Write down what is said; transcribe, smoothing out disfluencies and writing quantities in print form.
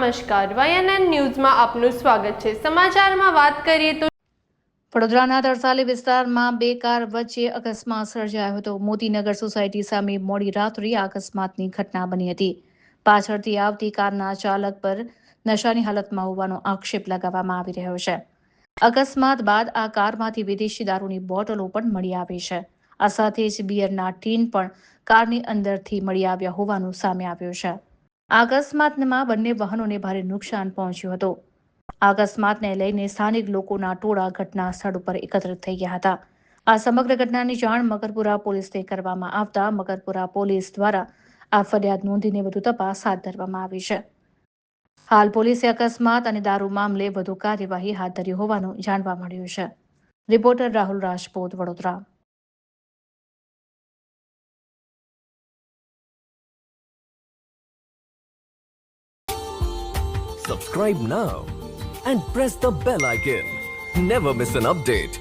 નમસ્કાર, YNN ન્યૂઝમાં આપનું સ્વાગત છે। સમાચારમાં વાત કરીએ તો વડોદરાના તરસાલી વિસ્તારમાં બે કાર વચ્ચે અકસ્માત સર્જાયો હતો। મોતીનગર સોસાયટી સામે મોડી રાત્રે આ અકસ્માતની ઘટના બની હતી। પાછળથી આવતી કારના ચાલક પર નશાની હાલતમાં હોવાનો આક્ષેપ લગાવવામાં આવી રહ્યો છે। અકસ્માત બાદ આ કારમાંથી વિદેશી દારૂની બોટલો પણ મળી આવી છે। આ સાથે જ બિયરના ટીન પણ કારની અંદરથી મળી આવ્યા હોવાનું સામે આવ્યું છે। આ અકસ્માતમાં બંને વાહનોને ભારે નુકસાન પહોંચ્યું હતું। આ અકસ્માતને લઈને સ્થાનિક લોકોના ટોળા ઘટના સ્થળ પર એકત્રિત થઈ ગયા હતા। આ સમગ્ર ઘટનાની જાણ મકરપુરા પોલીસને કરવામાં આવતા મકરપુરા પોલીસ દ્વારા આ ફરિયાદ નોંધીને વધુ તપાસ હાથ ધરવામાં આવી છે। હાલ પોલીસે અકસ્માત અને દારૂ મામલે વધુ કાર્યવાહી હાથ ધરી હોવાનું જાણવા મળ્યું છે। Reporter Rahul Rajput, Vadodara. Subscribe now and press the bell icon. Never miss an update.